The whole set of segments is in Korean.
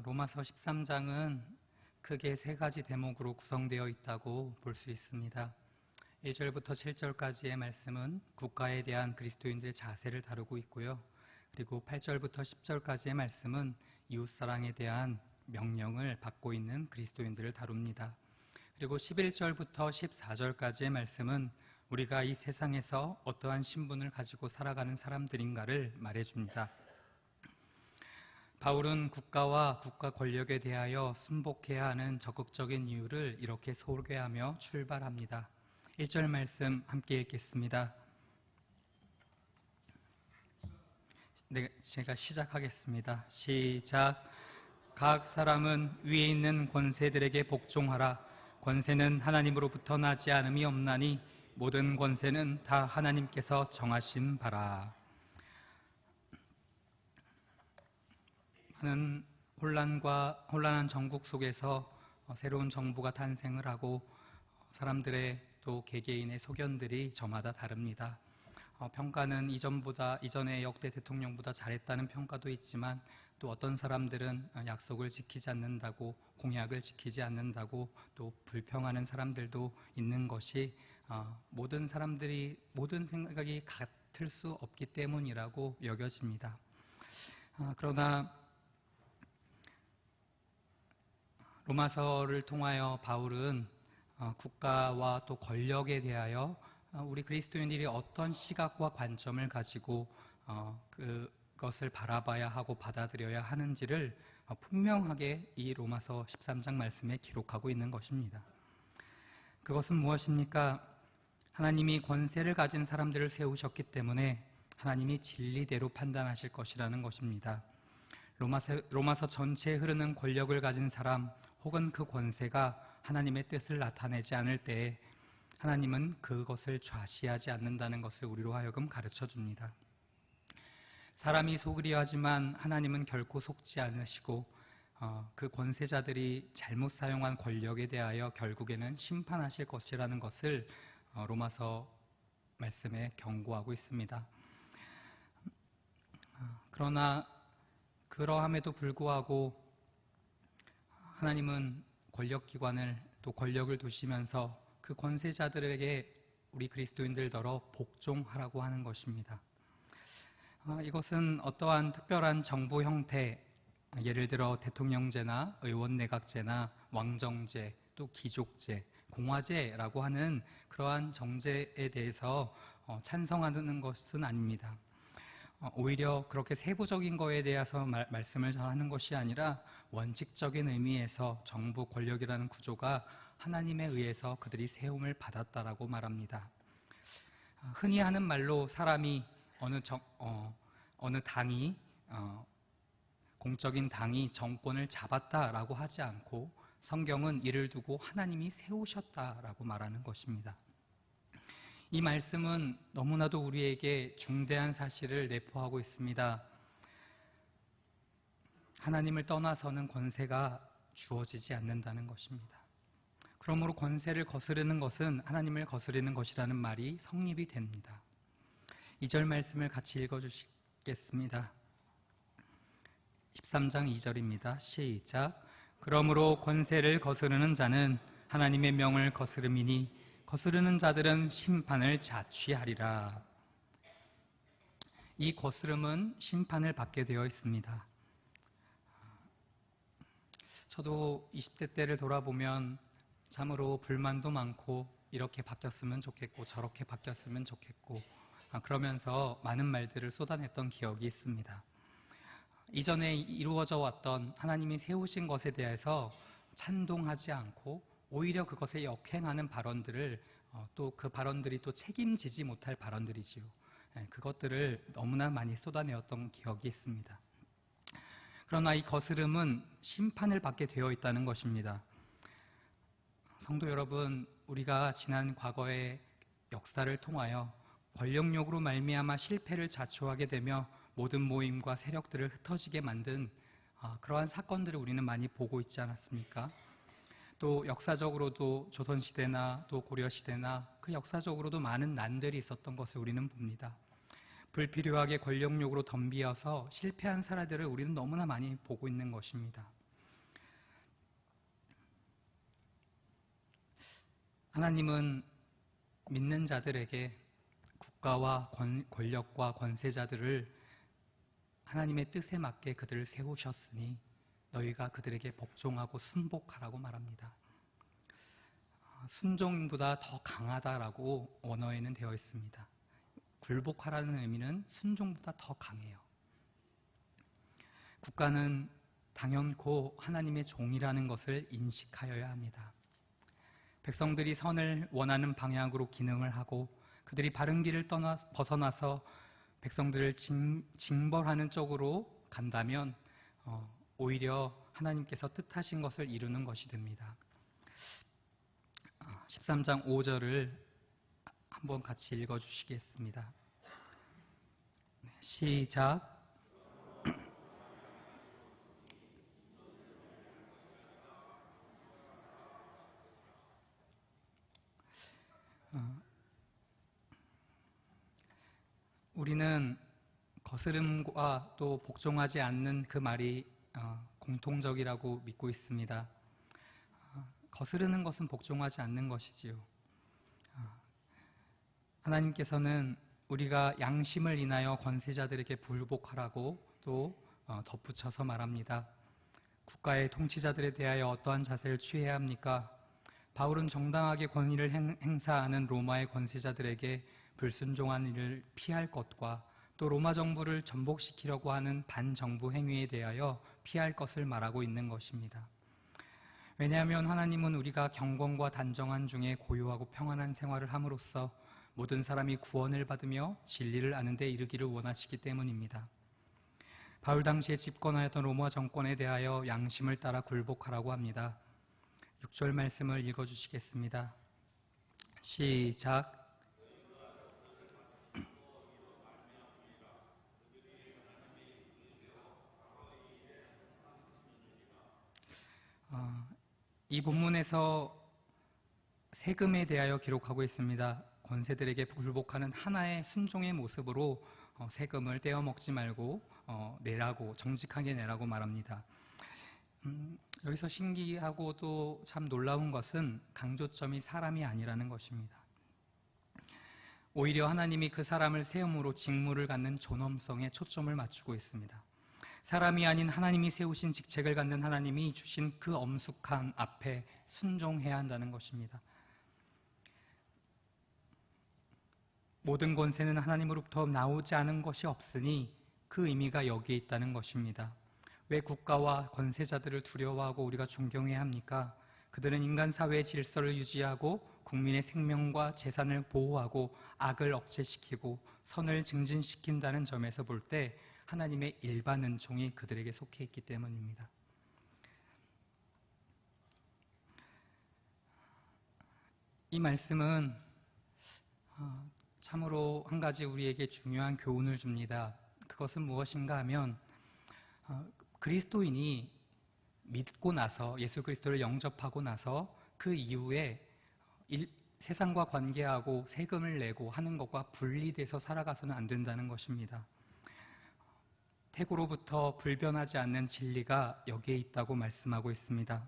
로마서 13장은 크게 세 가지 대목으로 구성되어 있다고 볼 수 있습니다. 1절부터 7절까지의 말씀은 국가에 대한 그리스도인들의 자세를 다루고 있고요. 그리고 8절부터 10절까지의 말씀은 이웃사랑에 대한 명령을 받고 있는 그리스도인들을 다룹니다. 그리고 11절부터 14절까지의 말씀은 우리가 이 세상에서 어떠한 신분을 가지고 살아가는 사람들인가를 말해줍니다. 바울은 국가와 국가 권력에 대하여 순복해야 하는 적극적인 이유를 이렇게 소개하며 출발합니다. 1절 말씀 함께 읽겠습니다. 네, 제가 시작하겠습니다. 시작. 각 사람은 위에 있는 권세들에게 복종하라. 권세는 하나님으로부터 나지 않음이 없나니 모든 권세는 다 하나님께서 정하신 바라. 많은 혼란한 정국 속에서 새로운 정부가 탄생을 하고 사람들의 또 개개인의 소견들이 저마다 다릅니다. 평가는 이전의 역대 대통령보다 잘했다는 평가도 있지만 또 어떤 사람들은 약속을 지키지 않는다고, 공약을 지키지 않는다고 또 불평하는 사람들도 있는 것이 모든 생각이 같을 수 없기 때문이라고 여겨집니다. 그러나 로마서를 통하여 바울은 국가와 또 권력에 대하여 우리 그리스도인들이 어떤 시각과 관점을 가지고 그것을 바라봐야 하고 받아들여야 하는지를 분명하게 이 로마서 13장 말씀에 기록하고 있는 것입니다. 그것은 무엇입니까? 하나님이 권세를 가진 사람들을 세우셨기 때문에 하나님이 진리대로 판단하실 것이라는 것입니다. 로마서 전체에 흐르는 권력을 가진 사람 혹은 그 권세가 하나님의 뜻을 나타내지 않을 때에 하나님은 그것을 좌시하지 않는다는 것을 우리로 하여금 가르쳐 줍니다. 사람이 속으려 하지만 하나님은 결코 속지 않으시고 그 권세자들이 잘못 사용한 권력에 대하여 결국에는 심판하실 것이라는 것을 로마서 말씀에 경고하고 있습니다. 그러나 그러함에도 불구하고 하나님은 권력기관을 또 권력을 두시면서 그 권세자들에게 우리 그리스도인들더러 복종하라고 하는 것입니다. 이것은 어떠한 특별한 정부 형태, 예를 들어 대통령제나 의원내각제나 왕정제, 또 귀족제, 공화제라고 하는 그러한 정제에 대해서 찬성하는 것은 아닙니다. 오히려 그렇게 세부적인 거에 대해서 말씀을 하는 것이 아니라 원칙적인 의미에서 정부 권력이라는 구조가 하나님에 의해서 그들이 세움을 받았다라고 말합니다. 흔히 하는 말로 사람이 어느 당이 공적인 당이 정권을 잡았다라고 하지 않고 성경은 이를 두고 하나님이 세우셨다라고 말하는 것입니다. 이 말씀은 너무나도 우리에게 중대한 사실을 내포하고 있습니다. 하나님을 떠나서는 권세가 주어지지 않는다는 것입니다. 그러므로 권세를 거스르는 것은 하나님을 거스르는 것이라는 말이 성립이 됩니다. 2절 말씀을 같이 읽어주시겠습니다. 13장 2절입니다. 시작. 그러므로 권세를 거스르는 자는 하나님의 명을 거스름이니 거스르는 자들은 심판을 자취하리라. 이 거스름은 심판을 받게 되어 있습니다. 저도 20대 때를 돌아보면 참으로 불만도 많고 이렇게 바뀌었으면 좋겠고 저렇게 바뀌었으면 좋겠고 그러면서 많은 말들을 쏟아냈던 기억이 있습니다. 이전에 이루어져 왔던 하나님이 세우신 것에 대해서 찬동하지 않고 오히려 그것에 역행하는 발언들을 또 그 발언들이 또 책임지지 못할 발언들이지요. 그것들을 너무나 많이 쏟아내었던 기억이 있습니다. 그러나 이 거스름은 심판을 받게 되어 있다는 것입니다. 성도 여러분, 우리가 지난 과거의 역사를 통하여 권력욕으로 말미암아 실패를 자초하게 되며 모든 모임과 세력들을 흩어지게 만든 그러한 사건들을 우리는 많이 보고 있지 않았습니까? 또 역사적으로도 조선시대나 또 고려시대나 그 역사적으로도 많은 난들이 있었던 것을 우리는 봅니다. 불필요하게 권력욕으로 덤비어서 실패한 사례들을 우리는 너무나 많이 보고 있는 것입니다. 하나님은 믿는 자들에게 국가와 권력과 권세자들을 하나님의 뜻에 맞게 그들을 세우셨으니 너희가 그들에게 복종하고 순복하라고 말합니다. 순종보다 더 강하다라고 원어에는 되어 있습니다. 굴복하라는 의미는 순종보다 더 강해요. 국가는 당연코 하나님의 종이라는 것을 인식하여야 합니다. 백성들이 선을 원하는 방향으로 기능을 하고 그들이 바른 길을 벗어나서 백성들을 징벌하는 쪽으로 간다면 오히려 하나님께서 뜻하신 것을 이루는 것이 됩니다. 13장 5절을 한번 같이 읽어주시겠습니다. 시작. 우리는 거스름과 또 복종하지 않는 그 말이 공통적이라고 믿고 있습니다. 거스르는 것은 복종하지 않는 것이지요. 하나님께서는 우리가 양심을 인하여 권세자들에게 불복하라고 또 덧붙여서 말합니다. 국가의 통치자들에 대하여 어떠한 자세를 취해야 합니까? 바울은 정당하게 권위를 행사하는 로마의 권세자들에게 불순종한 일을 피할 것과 또 로마 정부를 전복시키려고 하는 반정부 행위에 대하여 피할 것을 말하고 있는 것입니다. 왜냐하면 하나님은 우리가 경건과 단정한 중에 고요하고 평안한 생활을 함으로써 모든 사람이 구원을 받으며 진리를 아는 데 이르기를 원하시기 때문입니다. 바울 당시에 집권하였던 로마 정권에 대하여 양심을 따라 굴복하라고 합니다. 6절 말씀을 읽어주시겠습니다. 시작. 이 본문에서 세금에 대하여 기록하고 있습니다. 권세들에게 굴복하는 하나의 순종의 모습으로 세금을 떼어 먹지 말고 내라고, 정직하게 내라고 말합니다. 여기서 신기하고 또 참 놀라운 것은 강조점이 사람이 아니라는 것입니다. 오히려 하나님이 그 사람을 세움으로 직무를 갖는 존엄성에 초점을 맞추고 있습니다. 사람이 아닌 하나님이 세우신 직책을 갖는 하나님이 주신 그 엄숙한 앞에 순종해야 한다는 것입니다. 모든 권세는 하나님으로부터 나오지 않은 것이 없으니 그 의미가 여기에 있다는 것입니다. 왜 국가와 권세자들을 두려워하고 우리가 존경해야 합니까? 그들은 인간 사회의 질서를 유지하고 국민의 생명과 재산을 보호하고 악을 억제시키고 선을 증진시킨다는 점에서 볼 때 하나님의 일반 은총이 그들에게 속해 있기 때문입니다. 이 말씀은 참으로 한 가지 우리에게 중요한 교훈을 줍니다. 그것은 무엇인가 하면 그리스도인이 믿고 나서 예수 그리스도를 영접하고 나서 그 이후에 세상과 관계하고 세금을 내고 하는 것과 분리돼서 살아가서는 안 된다는 것입니다. 태고로부터 불변하지 않는 진리가 여기에 있다고 말씀하고 있습니다.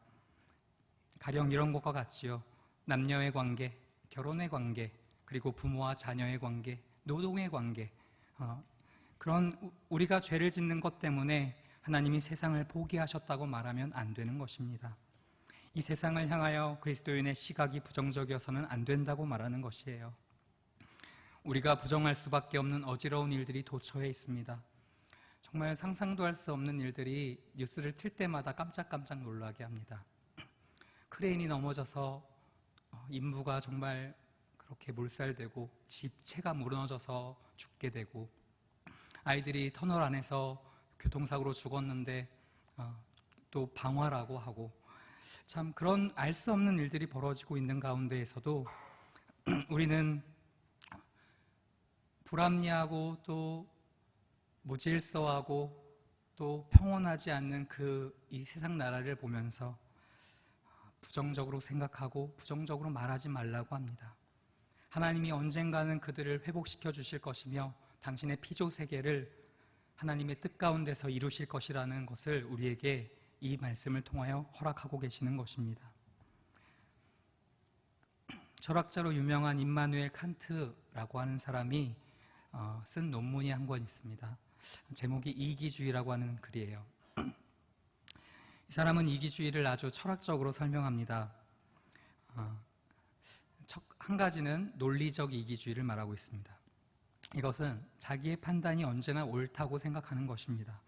가령 이런 것과 같지요. 남녀의 관계, 결혼의 관계, 그리고 부모와 자녀의 관계, 노동의 관계, 그런 우리가 죄를 짓는 것 때문에 하나님이 세상을 포기하셨다고 말하면 안 되는 것입니다. 이 세상을 향하여 그리스도인의 시각이 부정적이어서는 안 된다고 말하는 것이에요. 우리가 부정할 수밖에 없는 어지러운 일들이 도처에 있습니다. 정말 상상도 할 수 없는 일들이 뉴스를 틀 때마다 깜짝깜짝 놀라게 합니다. 크레인이 넘어져서 인부가 정말 그렇게 몰살되고 집체가 무너져서 죽게 되고 아이들이 터널 안에서 교통사고로 죽었는데 또 방화라고 하고 참 그런 알 수 없는 일들이 벌어지고 있는 가운데에서도 우리는 불합리하고 또 무질서하고 또 평온하지 않는 이 세상 나라를 보면서 부정적으로 생각하고 부정적으로 말하지 말라고 합니다. 하나님이 언젠가는 그들을 회복시켜 주실 것이며 당신의 피조 세계를 하나님의 뜻 가운데서 이루실 것이라는 것을 우리에게 이 말씀을 통하여 허락하고 계시는 것입니다. 철학자로 유명한 임마누엘 칸트라고 하는 사람이 쓴 논문이 한 권 있습니다. 제목이 이기주의라고 하는 글이에요. 이 사람은 이기주의를 아주 철학적으로 설명합니다. 한 가지는 논리적 이기주의를 말하고 있습니다. 이것은 자기의 판단이 언제나 옳다고 생각하는 것입니다.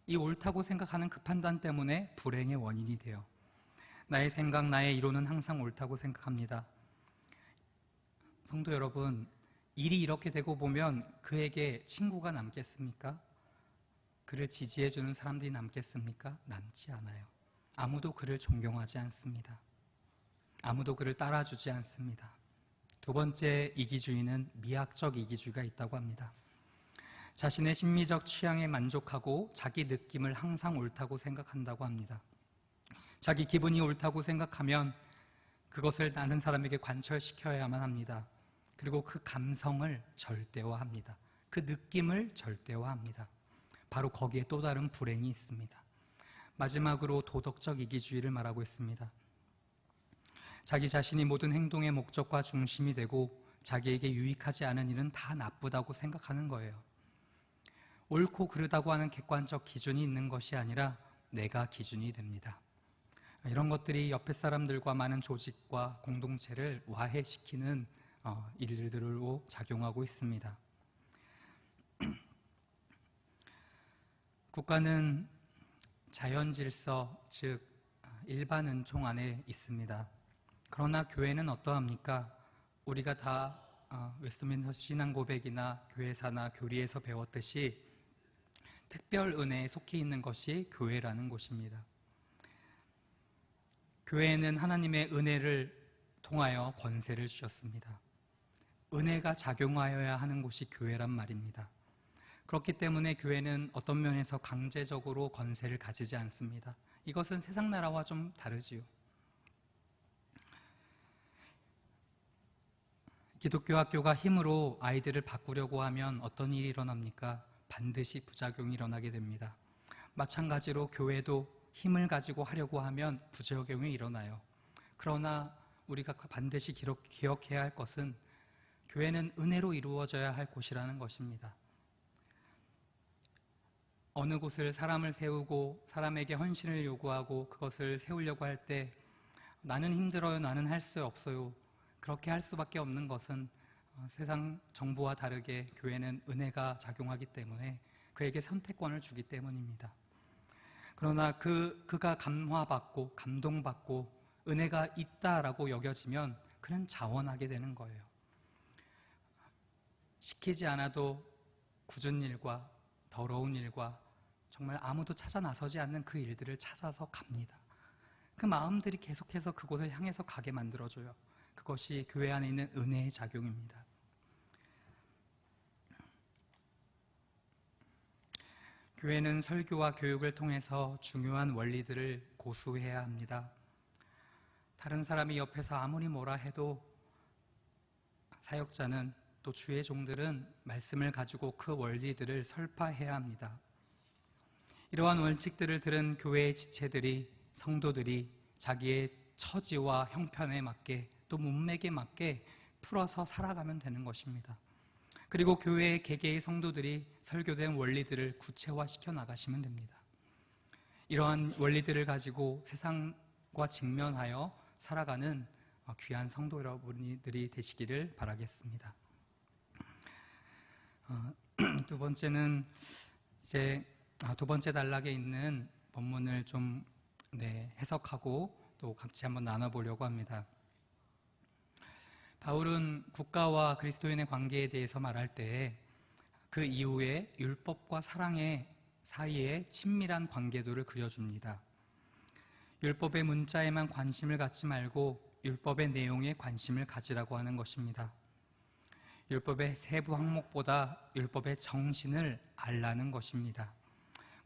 이 옳다고 생각하는 그 판단 때문에 불행의 원인이 돼요. 나의 생각, 나의 이론은 항상 옳다고 생각합니다. 성도 여러분, 일이 이렇게 되고 보면 그에게 친구가 남겠습니까? 그를 지지해주는 사람들이 남겠습니까? 남지 않아요. 아무도 그를 존경하지 않습니다. 아무도 그를 따라주지 않습니다. 두 번째 이기주의는 미학적 이기주의가 있다고 합니다. 자신의 심리적 취향에 만족하고 자기 느낌을 항상 옳다고 생각한다고 합니다. 자기 기분이 옳다고 생각하면 그것을 다른 사람에게 관철시켜야만 합니다. 그리고 그 감성을 절대화합니다. 그 느낌을 절대화합니다. 바로 거기에 또 다른 불행이 있습니다. 마지막으로 도덕적 이기주의를 말하고 있습니다. 자기 자신이 모든 행동의 목적과 중심이 되고 자기에게 유익하지 않은 일은 다 나쁘다고 생각하는 거예요. 옳고 그르다고 하는 객관적 기준이 있는 것이 아니라 내가 기준이 됩니다. 이런 것들이 옆에 사람들과 많은 조직과 공동체를 와해시키는 일들로 작용하고 있습니다. 국가는 자연 질서, 즉 일반 은총 안에 있습니다. 그러나 교회는 어떠합니까? 우리가 다 웨스트민스터 신앙 고백이나 교회사나 교리에서 배웠듯이 특별 은혜에 속해 있는 것이 교회라는 곳입니다. 교회는 하나님의 은혜를 통하여 권세를 주셨습니다. 은혜가 작용하여야 하는 곳이 교회란 말입니다. 그렇기 때문에 교회는 어떤 면에서 강제적으로 권세를 가지지 않습니다. 이것은 세상 나라와 좀 다르지요. 기독교 학교가 힘으로 아이들을 바꾸려고 하면 어떤 일이 일어납니까? 반드시 부작용이 일어나게 됩니다. 마찬가지로 교회도 힘을 가지고 하려고 하면 부작용이 일어나요. 그러나 우리가 반드시 기억해야 할 것은 교회는 은혜로 이루어져야 할 곳이라는 것입니다. 어느 곳을 사람을 세우고 사람에게 헌신을 요구하고 그것을 세우려고 할 때 나는 힘들어요, 나는 할 수 없어요. 그렇게 할 수밖에 없는 것은 세상 정보와 다르게 교회는 은혜가 작용하기 때문에 그에게 선택권을 주기 때문입니다. 그러나 그가 감화받고 감동받고 은혜가 있다라고 여겨지면 그는 자원하게 되는 거예요. 시키지 않아도 굳은 일과 더러운 일과 정말 아무도 찾아 나서지 않는 그 일들을 찾아서 갑니다. 그 마음들이 계속해서 그곳을 향해서 가게 만들어줘요. 그것이 교회 안에 있는 은혜의 작용입니다. 교회는 설교와 교육을 통해서 중요한 원리들을 고수해야 합니다. 다른 사람이 옆에서 아무리 뭐라 해도 사역자는 또 주의 종들은 말씀을 가지고 그 원리들을 설파해야 합니다. 이러한 원칙들을 들은 교회의 지체들이, 성도들이 자기의 처지와 형편에 맞게 또 문맥에 맞게 풀어서 살아가면 되는 것입니다. 그리고 교회의 개개의 성도들이 설교된 원리들을 구체화시켜 나가시면 됩니다. 이러한 원리들을 가지고 세상과 직면하여 살아가는 귀한 성도 여러분들이 되시기를 바라겠습니다. 두 번째는 이제 두 번째 단락에 있는 본문을 좀 해석하고 또 같이 한번 나눠보려고 합니다. 바울은 국가와 그리스도인의 관계에 대해서 말할 때 그 이후에 율법과 사랑의 사이에 친밀한 관계도를 그려줍니다. 율법의 문자에만 관심을 갖지 말고 율법의 내용에 관심을 가지라고 하는 것입니다. 율법의 세부 항목보다 율법의 정신을 알라는 것입니다.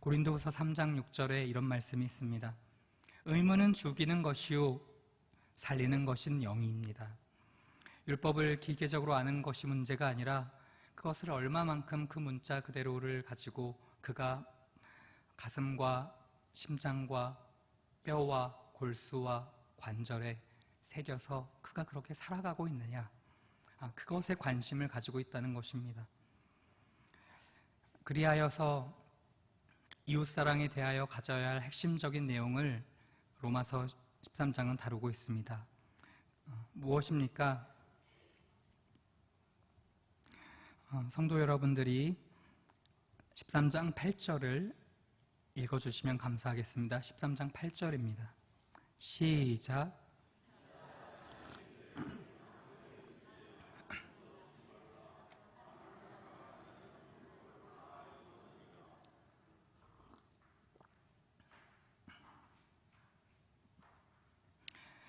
고린도후서 3장 6절에 이런 말씀이 있습니다. 의무는 죽이는 것이요 살리는 것은 영이입니다. 율법을 기계적으로 아는 것이 문제가 아니라 그것을 얼마만큼 그 문자 그대로를 가지고 그가 가슴과 심장과 뼈와 골수와 관절에 새겨서 그가 그렇게 살아가고 있느냐, 그것에 관심을 가지고 있다는 것입니다. 그리하여서 이웃사랑에 대하여 가져야 할 핵심적인 내용을 로마서 13장은 다루고 있습니다. 무엇입니까? 성도 여러분들이 13장 8절을 읽어주시면 감사하겠습니다. 13장 8절입니다. 시작.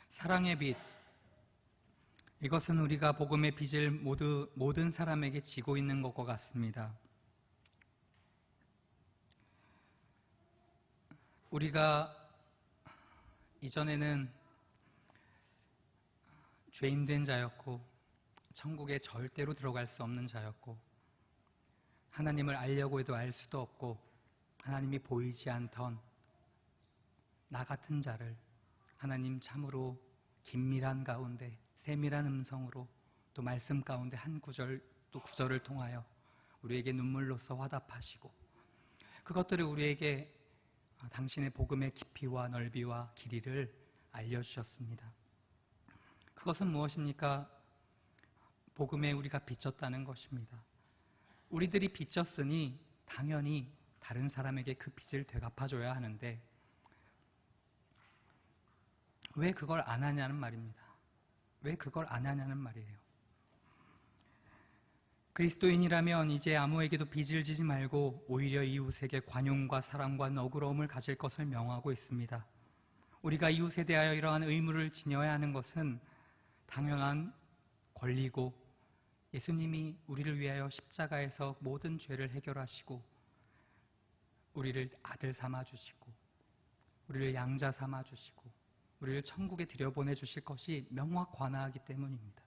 사랑의 빛, 이것은 우리가 복음의 빛을 모든 사람에게 지고 있는 것과 같습니다. 우리가 이전에는 죄인된 자였고 천국에 절대로 들어갈 수 없는 자였고 하나님을 알려고 해도 알 수도 없고 하나님이 보이지 않던 나 같은 자를 하나님 참으로 긴밀한 가운데 세밀한 음성으로 또 말씀 가운데 한 구절 또 구절을 통하여 우리에게 눈물로써 화답하시고 그것들을 우리에게 당신의 복음의 깊이와 넓이와 길이를 알려주셨습니다. 그것은 무엇입니까? 복음에 우리가 비쳤다는 것입니다. 우리들이 비쳤으니 당연히 다른 사람에게 그 빚을 되갚아줘야 하는데 왜 그걸 안 하냐는 말입니다. 왜 그걸 안 하냐는 말이에요. 그리스도인이라면 이제 아무에게도 빚을 지지 말고 오히려 이웃에게 관용과 사랑과 너그러움을 가질 것을 명하고 있습니다. 우리가 이웃에 대하여 이러한 의무를 지녀야 하는 것은 당연한 권리고 예수님이 우리를 위하여 십자가에서 모든 죄를 해결하시고 우리를 아들 삼아주시고 우리를 양자 삼아주시고 우리를 천국에 들여보내주실 것이 명확관하하기 때문입니다.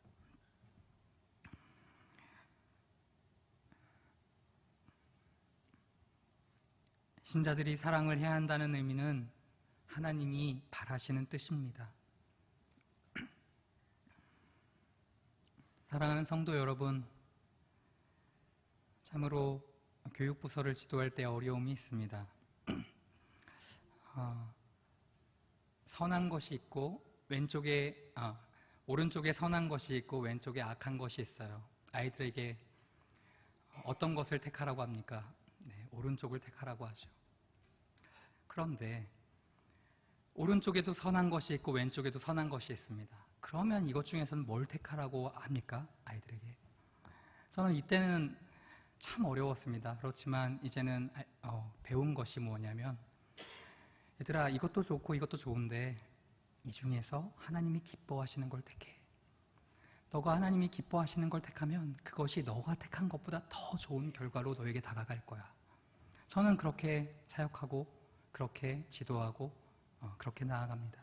신자들이 사랑을 해야 한다는 의미는 하나님이 바라시는 뜻입니다. 사랑하는 성도 여러분, 참으로 교육부서를 지도할 때 어려움이 있습니다. 선한 것이 있고 오른쪽에 선한 것이 있고 왼쪽에 악한 것이 있어요. 아이들에게 어떤 것을 택하라고 합니까? 네, 오른쪽을 택하라고 하죠. 그런데 오른쪽에도 선한 것이 있고 왼쪽에도 선한 것이 있습니다. 그러면 이것 중에서는 뭘 택하라고 합니까? 아이들에게. 저는 이때는 참 어려웠습니다. 그렇지만 이제는 배운 것이 뭐냐면 얘들아, 이것도 좋고 이것도 좋은데 이 중에서 하나님이 기뻐하시는 걸 택해. 너가 하나님이 기뻐하시는 걸 택하면 그것이 너가 택한 것보다 더 좋은 결과로 너에게 다가갈 거야. 저는 그렇게 사역하고 그렇게 지도하고 그렇게 나아갑니다.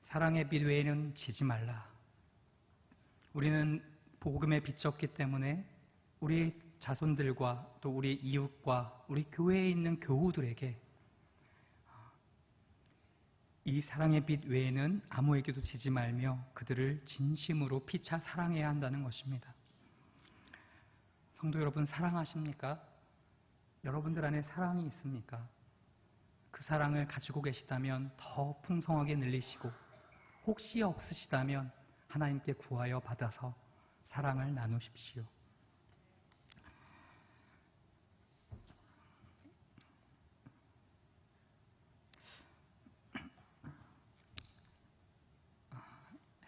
사랑의 빛 외에는 지지 말라. 우리는 복음에 비쳤기 때문에 우리 자손들과 또 우리 이웃과 우리 교회에 있는 교우들에게 이 사랑의 빛 외에는 아무에게도 지지 말며 그들을 진심으로 피차 사랑해야 한다는 것입니다. 성도 여러분, 사랑하십니까? 여러분들 안에 사랑이 있습니까? 그 사랑을 가지고 계시다면 더 풍성하게 늘리시고 혹시 없으시다면 하나님께 구하여 받아서 사랑을 나누십시오.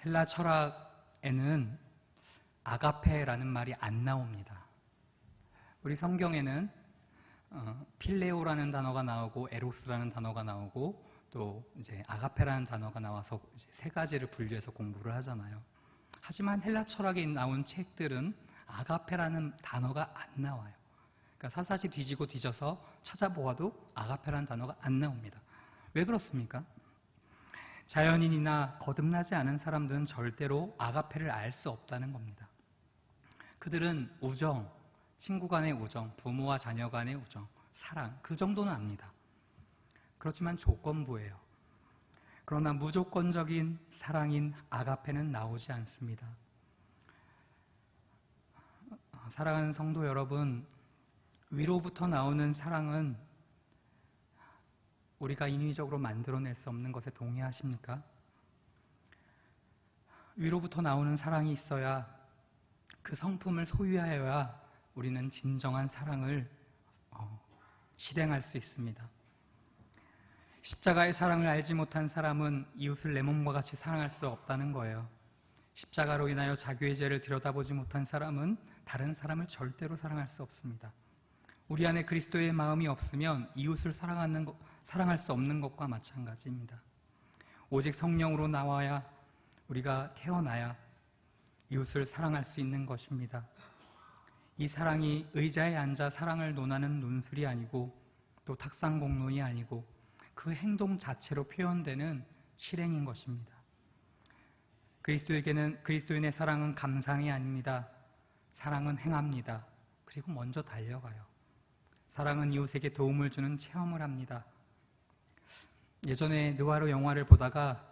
헬라 철학에는 아가페라는 말이 안 나옵니다. 우리 성경에는 필레오라는 단어가 나오고 에로스라는 단어가 나오고 또 이제 아가페라는 단어가 나와서 이제 세 가지를 분류해서 공부를 하잖아요. 하지만 헬라 철학에 나온 책들은 아가페라는 단어가 안 나와요. 그러니까 사사시 뒤지고 뒤져서 찾아보아도 아가페라는 단어가 안 나옵니다. 왜 그렇습니까? 자연인이나 거듭나지 않은 사람들은 절대로 아가페를 알 수 없다는 겁니다. 그들은 우정, 친구 간의 우정, 부모와 자녀 간의 우정, 사랑, 그 정도는 압니다. 그렇지만 조건부예요. 그러나 무조건적인 사랑인 아가페는 나오지 않습니다. 사랑하는 성도 여러분, 위로부터 나오는 사랑은 우리가 인위적으로 만들어낼 수 없는 것에 동의하십니까? 위로부터 나오는 사랑이 있어야, 그 성품을 소유하여야 우리는 진정한 사랑을 실행할 수 있습니다. 십자가의 사랑을 알지 못한 사람은 이웃을 내 몸과 같이 사랑할 수 없다는 거예요. 십자가로 인하여 자기의 죄를 들여다보지 못한 사람은 다른 사람을 절대로 사랑할 수 없습니다. 우리 안에 그리스도의 마음이 없으면 이웃을 사랑할 수 없는 것과 마찬가지입니다. 오직 성령으로 나와야, 우리가 태어나야 이웃을 사랑할 수 있는 것입니다. 이 사랑이 의자에 앉아 사랑을 논하는 논술이 아니고 또 탁상공론이 아니고 그 행동 자체로 표현되는 실행인 것입니다. 그리스도인의 사랑은 감상이 아닙니다. 사랑은 행합니다. 그리고 먼저 달려가요. 사랑은 이웃에게 도움을 주는 체험을 합니다. 예전에 느와르 영화를 보다가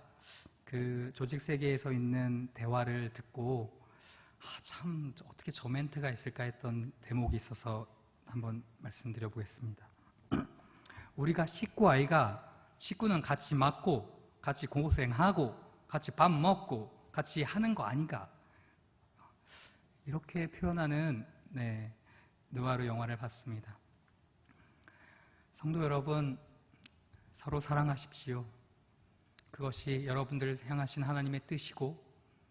그 조직 세계에서 있는 대화를 듣고 참 어떻게 저 멘트가 있을까 했던 대목이 있어서 한번 말씀드려 보겠습니다. 우리가 식구는 같이 맞고 같이 고생하고 같이 밥 먹고 같이 하는 거 아닌가, 이렇게 표현하는 느와르 영화를 봤습니다. 성도 여러분, 서로 사랑하십시오. 그것이 여러분들을 향하신 하나님의 뜻이고,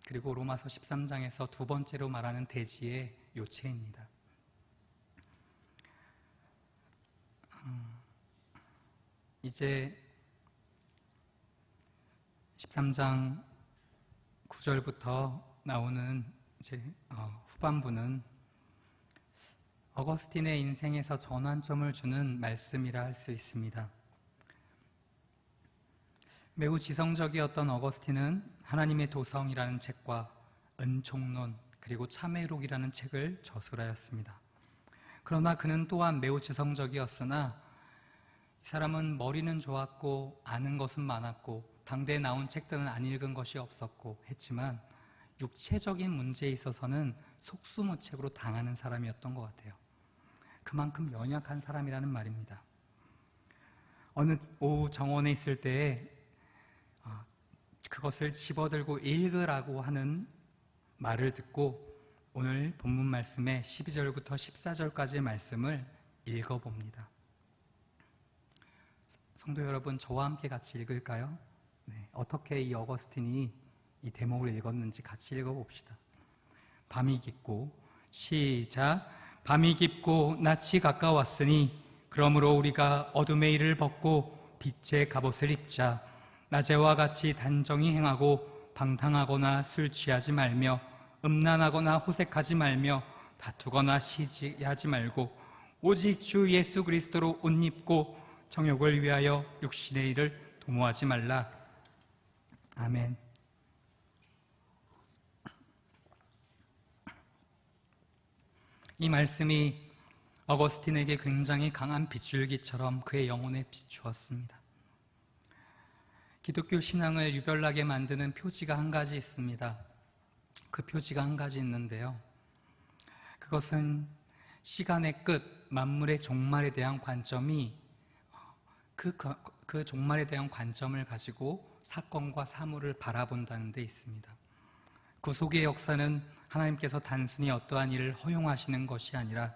그리고 로마서 13장에서 두 번째로 말하는 대지의 요체입니다. 이제 13장 9절부터 나오는 후반부는 어거스틴의 인생에서 전환점을 주는 말씀이라 할 수 있습니다. 매우 지성적이었던 어거스틴은 하나님의 도성이라는 책과 은총론 그리고 참회록이라는 책을 저술하였습니다. 그러나 그는 또한 매우 지성적이었으나 이 사람은 머리는 좋았고 아는 것은 많았고 당대에 나온 책들은 안 읽은 것이 없었고 했지만 육체적인 문제에 있어서는 속수무책으로 당하는 사람이었던 것 같아요. 그만큼 연약한 사람이라는 말입니다. 어느 오후 정원에 있을 때에 그것을 집어들고 읽으라고 하는 말을 듣고 오늘 본문 말씀의 12절부터 14절까지의 말씀을 읽어봅니다. 성도 여러분, 저와 함께 같이 읽을까요? 어떻게 이 어거스틴이 이 대목을 읽었는지 같이 읽어봅시다. 밤이 깊고, 시작. 밤이 깊고 낯이 가까웠으니 그러므로 우리가 어둠의 일을 벗고 빛의 갑옷을 입자. 낮에와 같이 단정히 행하고 방탕하거나 술 취하지 말며 음란하거나 호색하지 말며 다투거나 시기하지 말고 오직 주 예수 그리스도로 옷 입고 정욕을 위하여 육신의 일을 도모하지 말라. 아멘. 이 말씀이 어거스틴에게 굉장히 강한 빗줄기처럼 그의 영혼에 비추었습니다. 기독교 신앙을 유별나게 만드는 표지가 한 가지 있습니다. 그 표지가 한 가지 있는데요. 그것은 시간의 끝, 만물의 종말에 대한 관점이 그 종말에 대한 관점을 가지고 사건과 사물을 바라본다는 데 있습니다. 구속의 역사는 하나님께서 단순히 어떠한 일을 허용하시는 것이 아니라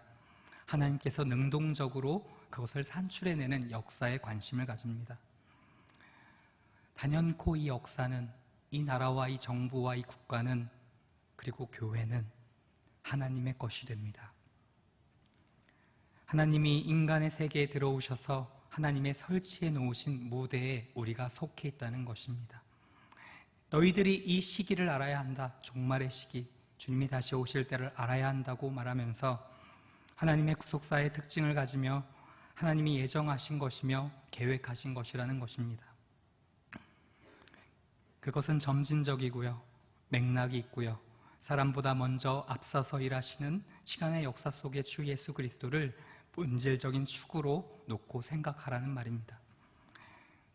하나님께서 능동적으로 그것을 산출해내는 역사에 관심을 가집니다. 단연코 이 역사는, 이 나라와 이 정부와 이 국가는, 그리고 교회는 하나님의 것이 됩니다. 하나님이 인간의 세계에 들어오셔서 하나님의 설치해 놓으신 무대에 우리가 속해 있다는 것입니다. 너희들이 이 시기를 알아야 한다. 종말의 시기, 주님이 다시 오실 때를 알아야 한다고 말하면서 하나님의 구속사의 특징을 가지며 하나님이 예정하신 것이며 계획하신 것이라는 것입니다. 그것은 점진적이고요, 맥락이 있고요, 사람보다 먼저 앞서서 일하시는 시간의 역사 속의 주 예수 그리스도를 본질적인 축으로 놓고 생각하라는 말입니다.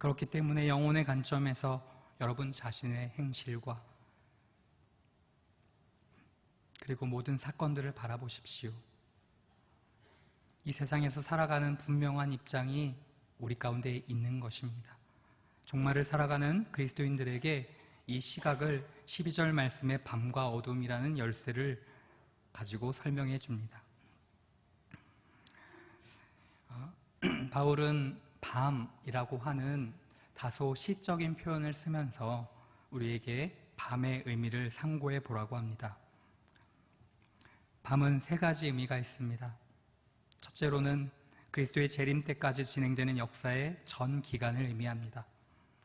그렇기 때문에 영혼의 관점에서 여러분 자신의 행실과 그리고 모든 사건들을 바라보십시오. 이 세상에서 살아가는 분명한 입장이 우리 가운데 있는 것입니다. 종말을 살아가는 그리스도인들에게 이 시각을 12절 말씀의 밤과 어둠이라는 열쇠를 가지고 설명해 줍니다. 바울은 밤이라고 하는 다소 시적인 표현을 쓰면서 우리에게 밤의 의미를 상고해 보라고 합니다. 밤은 세 가지 의미가 있습니다. 첫째로는 그리스도의 재림 때까지 진행되는 역사의 전 기간을 의미합니다.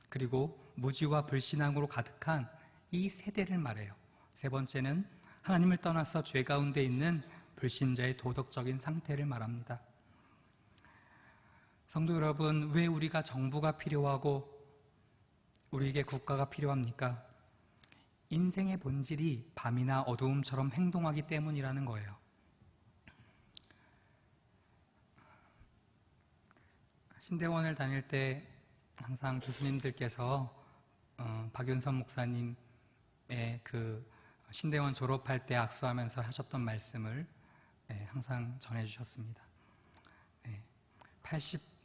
그리고 무지와 불신앙으로 가득한 이 세대를 말해요. 세 번째는 하나님을 떠나서 죄 가운데 있는 불신자의 도덕적인 상태를 말합니다. 성도 여러분, 왜 우리가 정부가 필요하고 우리에게 국가가 필요합니까? 인생의 본질이 밤이나 어두움처럼 행동하기 때문이라는 거예요. 신대원을 다닐 때 항상 교수님들께서 박윤선 목사님의 그 신대원 졸업할 때 악수하면서 하셨던 말씀을 항상 전해주셨습니다.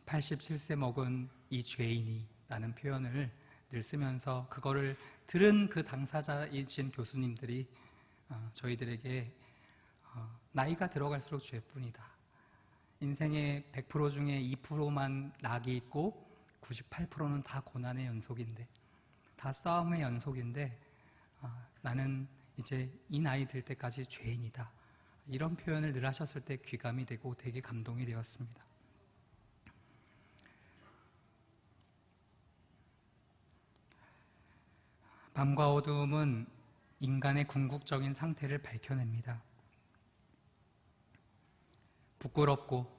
87세 먹은 이 죄인이 라는 표현을 늘 쓰면서 그거를 들은 그 당사자이신 교수님들이 저희들에게 나이가 들어갈수록 죄뿐이다. 인생의 100% 중에 2%만 낙이 있고 98%는 다 고난의 연속인데, 다 싸움의 연속인데 나는 이제 이 나이 들 때까지 죄인이다. 이런 표현을 늘 하셨을 때 귀감이 되고 되게 감동이 되었습니다. 밤과 어두움은 인간의 궁극적인 상태를 밝혀냅니다. 부끄럽고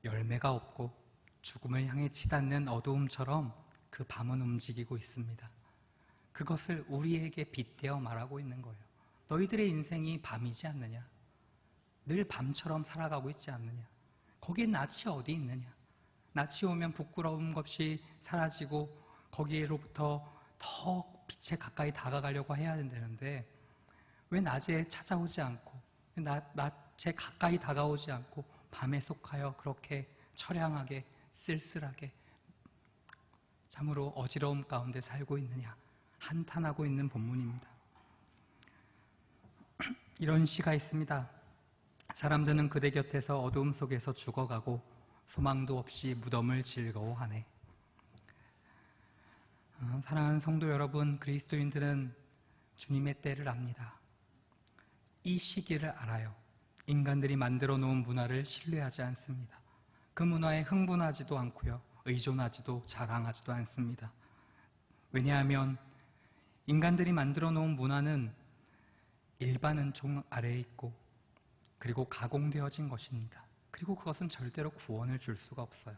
열매가 없고 죽음을 향해 치닫는 어두움처럼 그 밤은 움직이고 있습니다. 그것을 우리에게 빗대어 말하고 있는 거예요. 너희들의 인생이 밤이지 않느냐? 늘 밤처럼 살아가고 있지 않느냐? 거기에 낯이 어디 있느냐? 낯이 오면 부끄러움 없이 사라지고 거기로부터 더 빛에 가까이 다가가려고 해야 된다는데 왜 낮에 찾아오지 않고 낮에 가까이 다가오지 않고 밤에 속하여 그렇게 처량하게 쓸쓸하게 참으로 어지러움 가운데 살고 있느냐 한탄하고 있는 본문입니다. 이런 시가 있습니다. 사람들은 그대 곁에서 어두움 속에서 죽어가고 소망도 없이 무덤을 즐거워하네. 사랑하는 성도 여러분, 그리스도인들은 주님의 때를 압니다. 이 시기를 알아요. 인간들이 만들어 놓은 문화를 신뢰하지 않습니다. 그 문화에 흥분하지도 않고요. 의존하지도 자랑하지도 않습니다. 왜냐하면 인간들이 만들어 놓은 문화는 일반 은총 아래에 있고 그리고 가공되어진 것입니다. 그리고 그것은 절대로 구원을 줄 수가 없어요.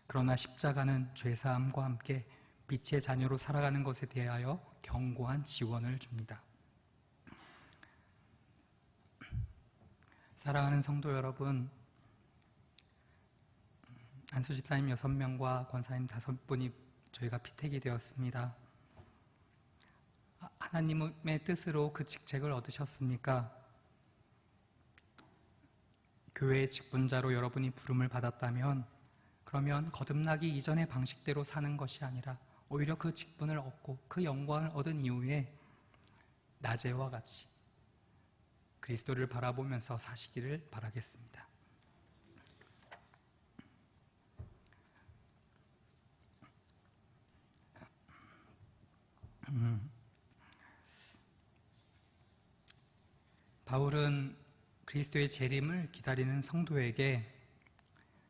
그러나 십자가는 죄사함과 함께 빛의 자녀로 살아가는 것에 대하여 견고한 지원을 줍니다. 사랑하는 성도 여러분, 안수 집사님 6명과 권사님 5분이 저희가 피택이 되었습니다. 하나님의 뜻으로 그 직책을 얻으셨습니까? 교회의 직분자로 여러분이 부름을 받았다면 그러면 거듭나기 이전의 방식대로 사는 것이 아니라 오히려 그 직분을 얻고 그 영광을 얻은 이후에 낮에와 같이 그리스도를 바라보면서 사시기를 바라겠습니다. 바울은 그리스도의 재림을 기다리는 성도에게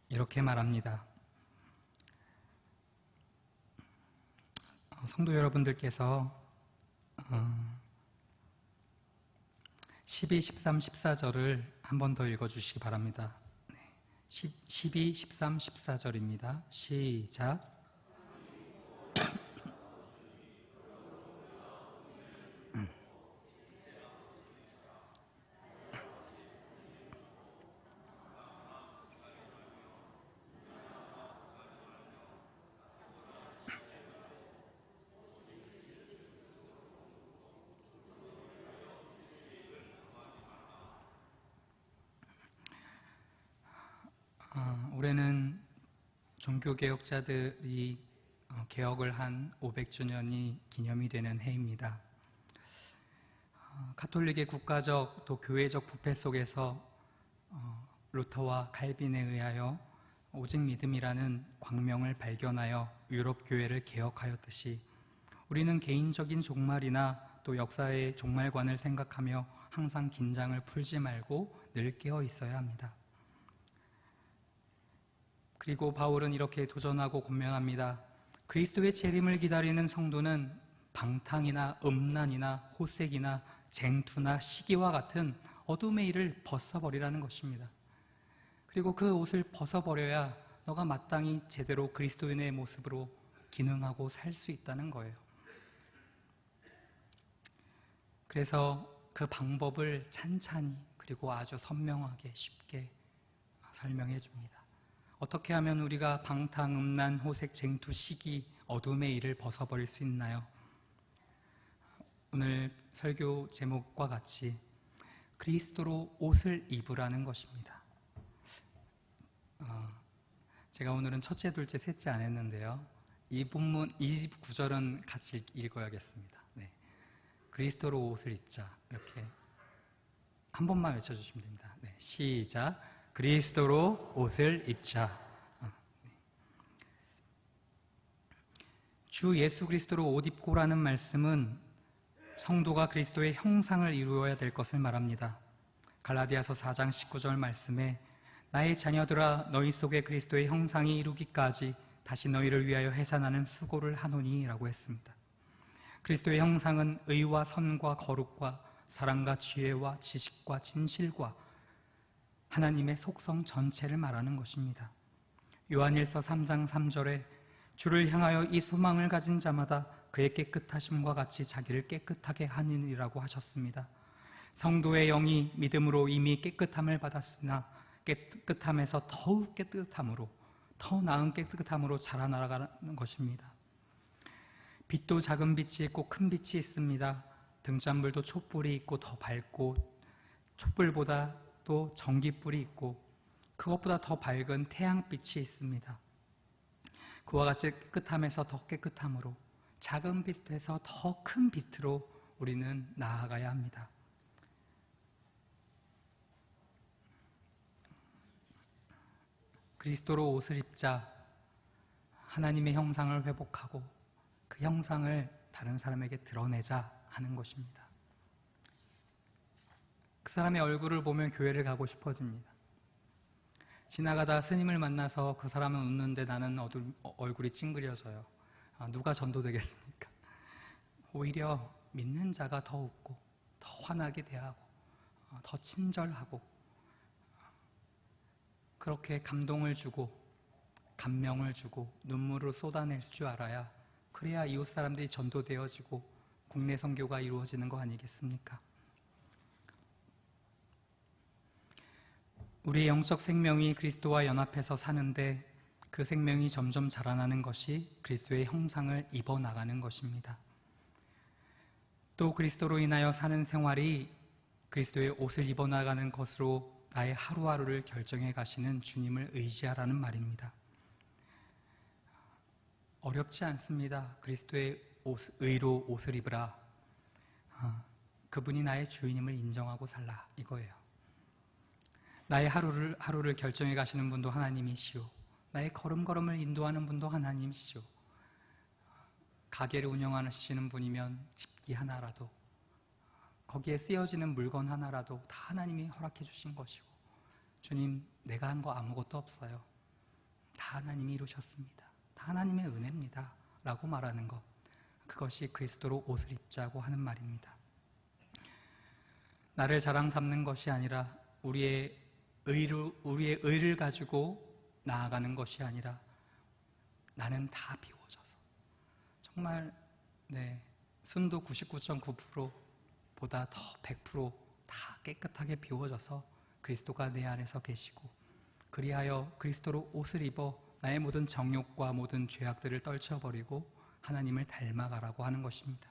이렇게 말합니다. 성도 여러분들께서 12, 13, 14절을 한 번 더 읽어주시기 바랍니다. 12, 13, 14절입니다. 시작. 종교개혁자들이 개혁을 한 500주년이 기념이 되는 해입니다. 가톨릭의 국가적 또 교회적 부패 속에서 루터와 칼빈에 의하여 오직 믿음이라는 광명을 발견하여 유럽 교회를 개혁하였듯이 우리는 개인적인 종말이나 또 역사의 종말관을 생각하며 항상 긴장을 풀지 말고 늘 깨어 있어야 합니다. 그리고 바울은 이렇게 도전하고 권면합니다. 그리스도의 재림을 기다리는 성도는 방탕이나 음란이나 호색이나 쟁투나 시기와 같은 어둠의 일을 벗어버리라는 것입니다. 그리고 그 옷을 벗어버려야 너가 마땅히 제대로 그리스도인의 모습으로 기능하고 살 수 있다는 거예요. 그래서 그 방법을 찬찬히 그리고 아주 선명하게 쉽게 설명해 줍니다. 어떻게 하면 우리가 방탕, 음란, 호색, 쟁투, 시기, 어둠의 일을 벗어버릴 수 있나요? 오늘 설교 제목과 같이 그리스도로 옷을 입으라는 것입니다. 제가 오늘은 첫째, 둘째, 셋째 안 했는데요. 이 본문 29절은 같이 읽어야겠습니다. 네. 그리스도로 옷을 입자. 이렇게 한 번만 외쳐주시면 됩니다. 네. 시작. 그리스도로 옷을 입자. 네. 주 예수 그리스도로 옷 입고라는 말씀은 성도가 그리스도의 형상을 이루어야 될 것을 말합니다. 갈라디아서 4장 19절 말씀에 나의 자녀들아 너희 속에 그리스도의 형상이 이루기까지 다시 너희를 위하여 해산하는 수고를 하노니 라고 했습니다. 그리스도의 형상은 의와 선과 거룩과 사랑과 지혜와 지식과 진실과 하나님의 속성 전체를 말하는 것입니다. 요한일서 3장 3절에 주를 향하여 이 소망을 가진 자마다 그의 깨끗하심과 같이 자기를 깨끗하게 하느니라고 하셨습니다. 성도의 영이 믿음으로 이미 깨끗함을 받았으나 깨끗함에서 더욱 깨끗함으로, 더 나은 깨끗함으로 자라나가는 것입니다. 빛도 작은 빛이 있고 큰 빛이 있습니다. 등잔불도 촛불이 있고 더 밝고 촛불보다 또 전기불이 있고 그것보다 더 밝은 태양빛이 있습니다. 그와 같이 깨끗함에서 더 깨끗함으로 작은 빛에서 더 큰 빛으로 우리는 나아가야 합니다. 그리스도로 옷을 입자. 하나님의 형상을 회복하고 그 형상을 다른 사람에게 드러내자 하는 것입니다. 그 사람의 얼굴을 보면 교회를 가고 싶어집니다. 지나가다 스님을 만나서 그 사람은 웃는데 나는 얼굴이 찡그려져요. 누가 전도되겠습니까? 오히려 믿는 자가 더 웃고 더 환하게 대하고 더 친절하고 그렇게 감동을 주고 감명을 주고 눈물을 쏟아낼 줄 알아야 그래야 이웃 사람들이 전도되어지고 국내 선교가 이루어지는 거 아니겠습니까? 우리의 영적 생명이 그리스도와 연합해서 사는데 그 생명이 점점 자라나는 것이 그리스도의 형상을 입어나가는 것입니다. 또 그리스도로 인하여 사는 생활이 그리스도의 옷을 입어나가는 것으로 나의 하루하루를 결정해 가시는 주님을 의지하라는 말입니다. 어렵지 않습니다. 그리스도의 의로 옷을 입으라. 그분이 나의 주인임을 인정하고 살라. 이거예요. 나의 하루를 결정해 가시는 분도 하나님이시오. 나의 걸음걸음을 인도하는 분도 하나님이시오. 가게를 운영하시는 분이면 집기 하나라도 거기에 쓰여지는 물건 하나라도 다 하나님이 허락해 주신 것이고 주님 내가 한 거 아무것도 없어요. 다 하나님이 이루셨습니다. 다 하나님의 은혜입니다. 라고 말하는 것, 그것이 그리스도로 옷을 입자고 하는 말입니다. 나를 자랑 삼는 것이 아니라 우리의 의를 가지고 나아가는 것이 아니라 나는 다 비워져서 정말 순도 99.9%보다 더 100%다 깨끗하게 비워져서 그리스도가 내 안에서 계시고 그리하여 그리스도로 옷을 입어 나의 모든 정욕과 모든 죄악들을 떨쳐버리고 하나님을 닮아가라고 하는 것입니다.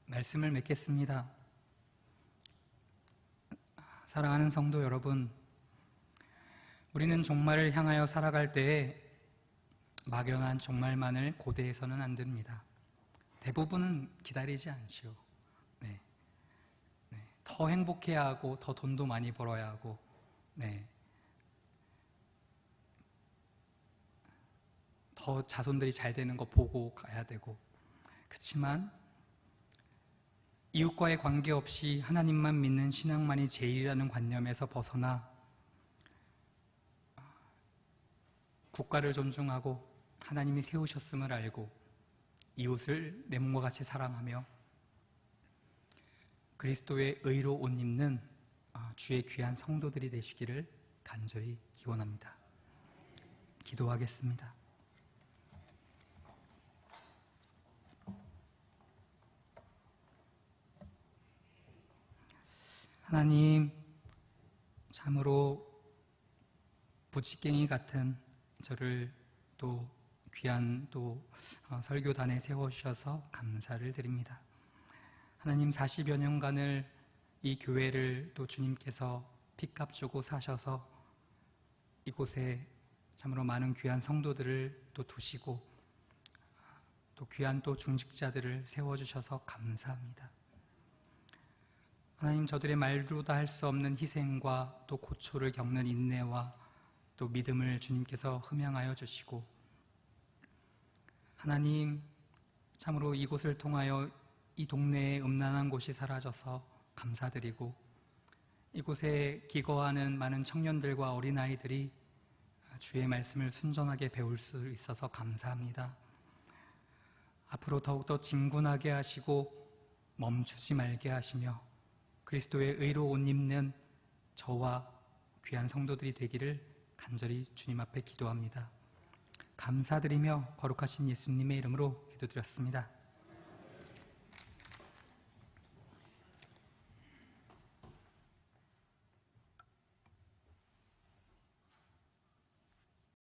말씀을 맺겠습니다. 사랑하는 성도 여러분, 우리는 종말을 향하여 살아갈 때에 막연한 종말만을 고대해서는 안 됩니다. 대부분은 기다리지 않지요. 네. 더 행복해야 하고, 더 돈도 많이 벌어야 하고, 더 자손들이 잘 되는 거 보고 가야 되고. 그렇지만 이웃과의 관계없이 하나님만 믿는 신앙만이 제일이라는 관념에서 벗어나 국가를 존중하고 하나님이 세우셨음을 알고 이웃을 내 몸과 같이 사랑하며 그리스도의 의로 옷 입는 주의 귀한 성도들이 되시기를 간절히 기원합니다. 기도하겠습니다. 하나님, 참으로 부치깽이 같은 저를 또 귀한 설교단에 세워주셔서 감사를 드립니다. 하나님, 40여 년간을 이 교회를 또 주님께서 핏값 주고 사셔서 이곳에 참으로 많은 귀한 성도들을 또 두시고 또 귀한 또 중직자들을 세워주셔서 감사합니다. 하나님, 저들의 말로 다 할 수 없는 희생과 또 고초를 겪는 인내와 또 믿음을 주님께서 흠양하여 주시고, 하나님, 참으로 이곳을 통하여 이 동네의 음란한 곳이 사라져서 감사드리고, 이곳에 기거하는 많은 청년들과 어린아이들이 주의 말씀을 순전하게 배울 수 있어서 감사합니다. 앞으로 더욱더 진군하게 하시고 멈추지 말게 하시며 그리스도의 의로 옷 입는 저와 귀한 성도들이 되기를 간절히 주님 앞에 기도합니다. 감사드리며 거룩하신 예수님의 이름으로 기도드렸습니다.